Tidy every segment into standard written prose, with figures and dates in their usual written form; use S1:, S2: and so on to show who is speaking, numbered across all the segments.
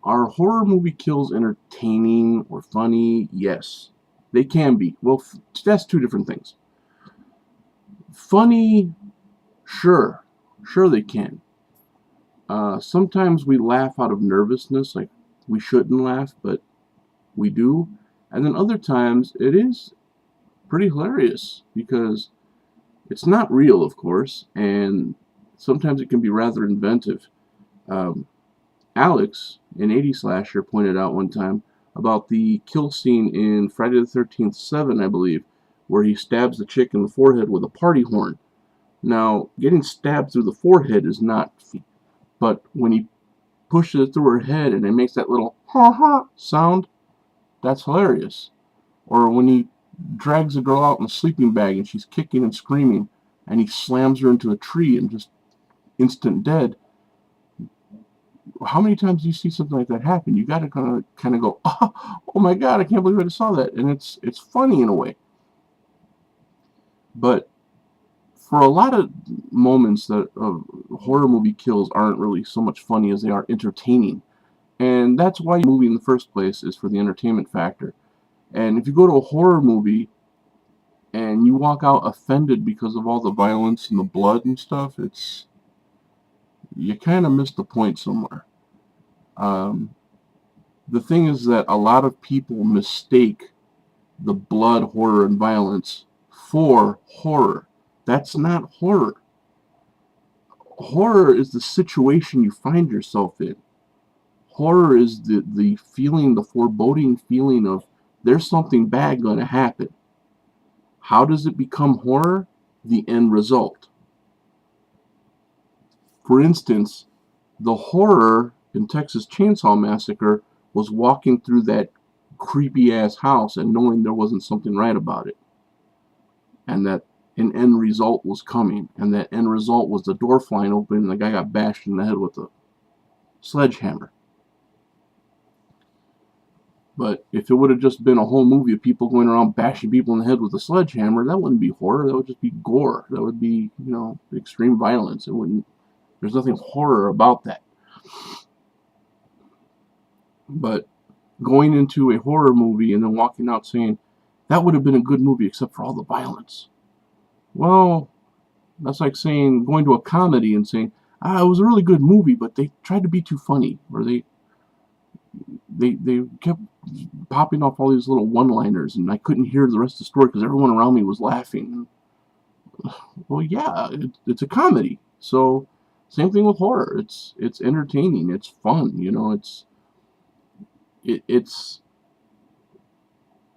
S1: Are horror movie kills entertaining or funny? Yes, they can be. Well, that's two different things. Funny, sure, sure they can. Sometimes we laugh out of nervousness, like we shouldn't laugh, but we do. And then other times it is pretty hilarious because it's not real, of course, and sometimes it can be rather inventive. Um, Alex, an 80s slasher, pointed out one time about the kill scene in Friday the 13th 7, I believe, where he stabs the chick in the forehead with a party horn. Now, getting stabbed through the forehead is not, but when he pushes it through her head and it makes that little ha ha sound, that's hilarious. Or when he drags a girl out in a sleeping bag and she's kicking and screaming and he slams her into a tree and just instant dead. How many times do you see something like that happen? You got to kind of go, oh my god, I can't believe I just saw that, and it's funny in a way. But for a lot of moments that horror movie kills aren't really so much funny as they are entertaining, and that's why the movie in the first place is for the entertainment factor. And if you go to a horror movie and you walk out offended because of all the violence and the blood and stuff, it's you kind of missed the point somewhere. Um, the thing is that a lot of people mistake the blood, horror, and violence for horror. That's not horror. Horror is the situation you find yourself in. Horror is the feeling, the foreboding feeling of there's something bad going to happen. How does it become horror? The end result. For instance, the horror in Texas Chainsaw Massacre was walking through that creepy ass house and knowing there wasn't something right about it, and that an end result was coming, and that end result was the door flying open and the guy got bashed in the head with a sledgehammer. But if it would have just been a whole movie of people going around bashing people in the head with a sledgehammer, that wouldn't be horror. That would just be gore. That would be, extreme violence. It wouldn't. There's nothing horror about that. But going into a horror movie and then walking out saying that would have been a good movie except for all the violence. Well, that's like saying going to a comedy and saying, it was a really good movie, but they tried to be too funny, or they kept popping off all these little one-liners, and I couldn't hear the rest of the story because everyone around me was laughing. Well, yeah, it's a comedy, so same thing with horror. It's entertaining, it's fun, it's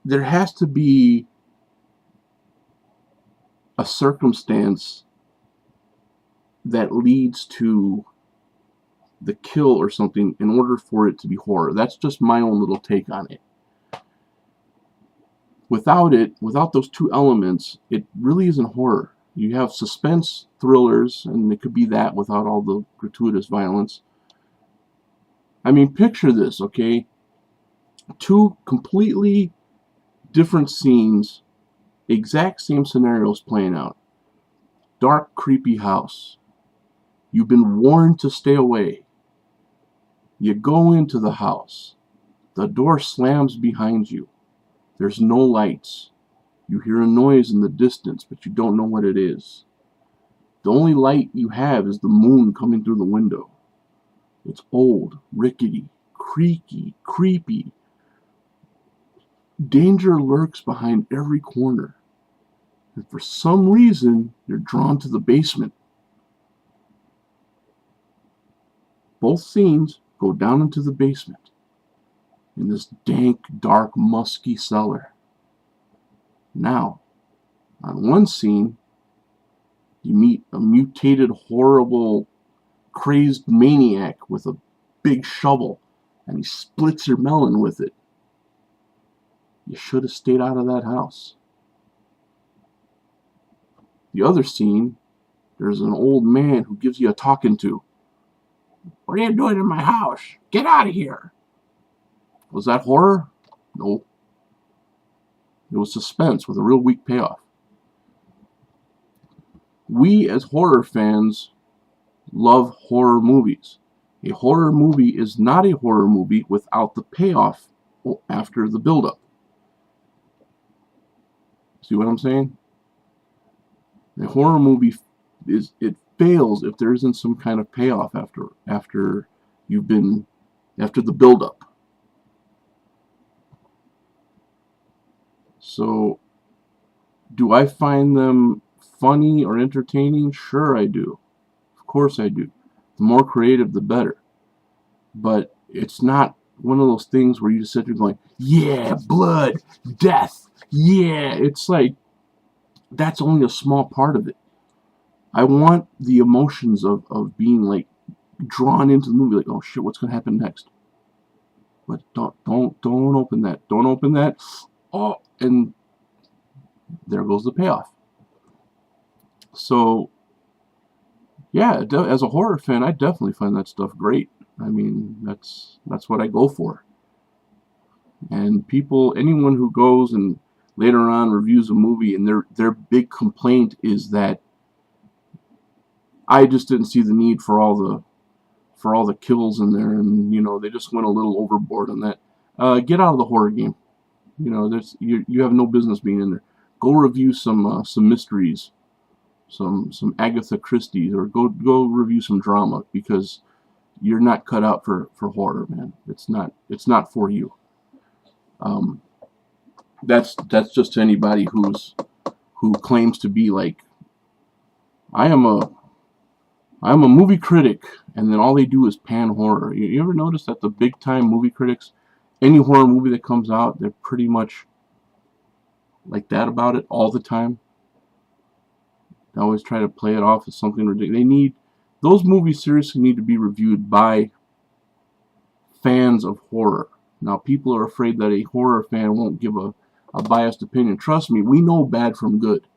S1: there has to be a circumstance that leads to the kill or something in order for it to be horror. That's just my own little take on it. Without those two elements, it really isn't horror. You have suspense thrillers, and it could be that without all the gratuitous violence. I mean, picture this, okay? Two completely different scenes, exact same scenarios playing out. Dark, creepy house. You've been warned to stay away. You go into the house. The door slams behind you. There's no lights. You hear a noise in the distance, but you don't know what it is. The only light you have is the moon coming through the window. It's old, rickety, creaky, creepy. Danger lurks behind every corner. And for some reason, you're drawn to the basement. Both scenes go down into the basement, in this dank, dark, musky cellar. Now, on one scene, you meet a mutated, horrible, crazed maniac with a big shovel, and he splits your melon with it. You should have stayed out of that house. The other scene, there's an old man who gives you a talking to. What are you doing in my house? Get out of here. Was that horror? No. It was suspense with a real weak payoff. We, as horror fans, love horror movies. A horror movie is not a horror movie without the payoff after the buildup. See what I'm saying? A horror movie it fails if there isn't some kind of payoff after you've been after the buildup. So, do I find them funny or entertaining? Sure, I do. Of course, I do. The more creative, the better. But it's not one of those things where you just sit there going, "Yeah, blood, death, yeah." It's like that's only a small part of it. I want the emotions of being like drawn into the movie, like, oh shit, what's gonna happen next? But don't open that. Don't open that. Oh, and there goes the payoff. So yeah, as a horror fan, I definitely find that stuff great. I mean, that's what I go for. And people, anyone who goes and later on reviews a movie and their big complaint is that I just didn't see the need for all the kills in there, and they just went a little overboard on that. Get out of the horror game. You have no business being in there. Go review some mysteries, some Agatha Christie's, or go review some drama, because you're not cut out for horror, man. It's not for you. That's just to anybody who claims to be like, I am a movie critic, and then all they do is pan horror. You ever notice that the big time movie critics, any horror movie that comes out, they're pretty much like that about it all the time? They always try to play it off as something ridiculous. Those movies seriously need to be reviewed by fans of horror. Now, people are afraid that a horror fan won't give a biased opinion. Trust me, we know bad from good.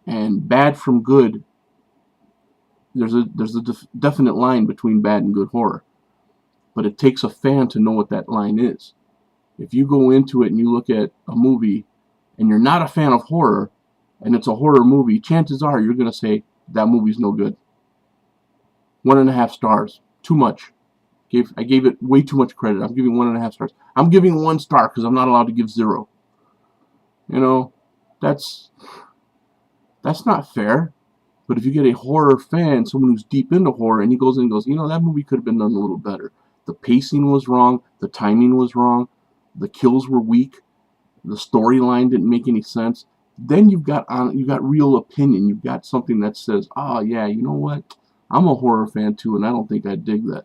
S1: And bad from good, there's a definite line between bad and good horror. But it takes a fan to know what that line is. If you go into it and you look at a movie and you're not a fan of horror, and it's a horror movie, chances are you're going to say, that movie's no good. 1.5 stars. Too much. I gave it way too much credit. I'm giving 1.5 stars. I'm giving 1 star because I'm not allowed to give 0. That's not fair. But if you get a horror fan, someone who's deep into horror, and he goes in and goes, that movie could have been done a little better. The pacing was wrong. The timing was wrong. The kills were weak. The storyline didn't make any sense. Then you've got real opinion. You've got something that says, yeah, you know what? I'm a horror fan too, and I don't think I dig that.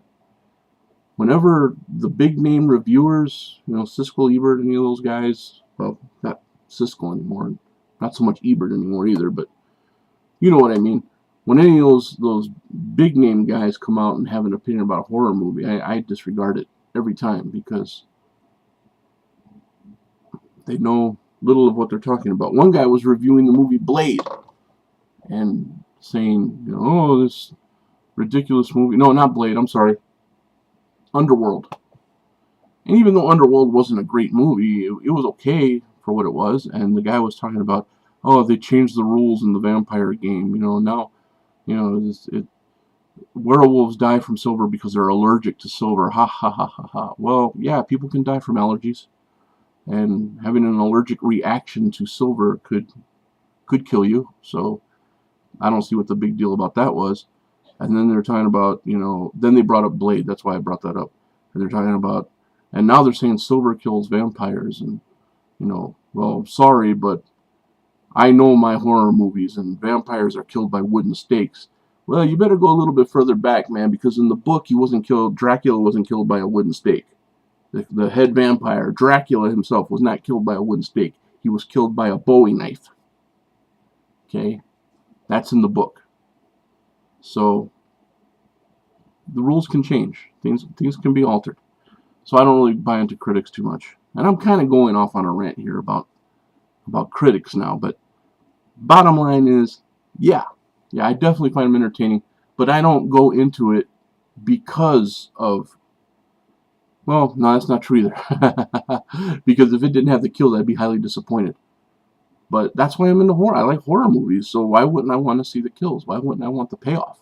S1: Whenever the big name reviewers, Siskel, Ebert, any of those guys, well, not Siskel anymore, not so much Ebert anymore either, but you know what I mean. When any of those big name guys come out and have an opinion about a horror movie, I disregard it every time, because they know little of what they're talking about. One guy was reviewing the movie Blade and saying, this ridiculous movie. No, not Blade, I'm sorry. Underworld. And even though Underworld wasn't a great movie, it was okay for what it was. And the guy was talking about, they changed the rules in the vampire game. Now, werewolves die from silver because they're allergic to silver. Ha ha ha ha ha. Well, yeah, people can die from allergies, and having an allergic reaction to silver could kill you. So I don't see what the big deal about that was. And then they're talking about, then they brought up Blade. That's why I brought that up. And they're talking about, and now they're saying silver kills vampires. And, well, sorry, but I know my horror movies, and vampires are killed by wooden stakes. Well, you better go a little bit further back, man, because in the book, Dracula wasn't killed by a wooden stake. The head vampire, Dracula himself, was not killed by a wooden stake. He was killed by a Bowie knife. Okay? That's in the book. So the rules can change. Things can be altered. So I don't really buy into critics too much. And I'm kind of going off on a rant here about critics now, but bottom line is, yeah, I definitely find them entertaining, but I don't go into it because of, well, no, that's not true either. Because if it didn't have the kills, I'd be highly disappointed. But that's why I'm into horror. I like horror movies, so why wouldn't I want to see the kills? Why wouldn't I want the payoff?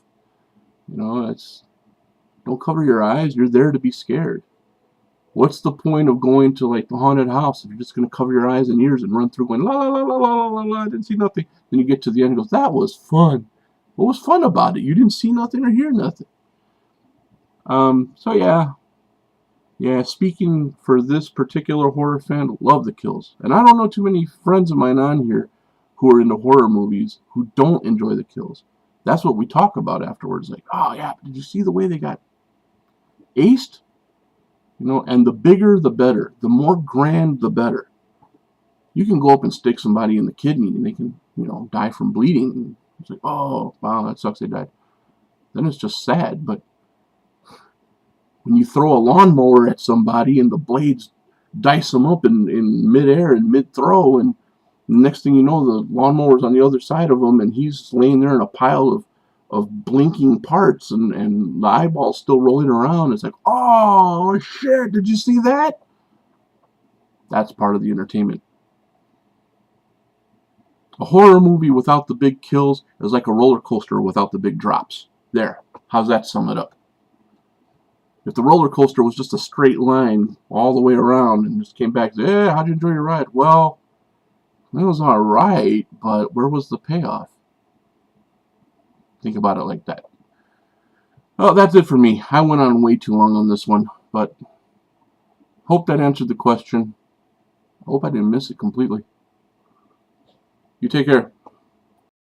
S1: It's Don't cover your eyes. You're there to be scared. What's the point of going to like the haunted house if you're just going to cover your eyes and ears and run through going la la la la la la la? I didn't see nothing. Then you get to the end and goes, that was fun. What was fun about it? You didn't see nothing or hear nothing. So yeah. Speaking for this particular horror fan, love the kills, and I don't know too many friends of mine on here who are into horror movies who don't enjoy the kills. That's what we talk about afterwards. Like, oh yeah, did you see the way they got aced? You know, and the bigger the better. The more grand the better. You can go up and stick somebody in the kidney and they can, die from bleeding. It's like, oh, wow, that sucks they died. Then it's just sad. But when you throw a lawnmower at somebody and the blades dice them up in midair and mid-throw, and the next thing you know, the lawnmower's on the other side of him and he's laying there in a pile of blinking parts and the eyeball's still rolling around. It's like, oh, shit, did you see that? That's part of the entertainment. A horror movie without the big kills is like a roller coaster without the big drops. There. How's that sum it up? If the roller coaster was just a straight line all the way around and just came back and said, hey, how'd you enjoy your ride? Well, it was all right, but where was the payoff? Think about it like that. Oh, that's it for me. I went on way too long on this one, but hope that answered the question. I hope I didn't miss it completely. You take care.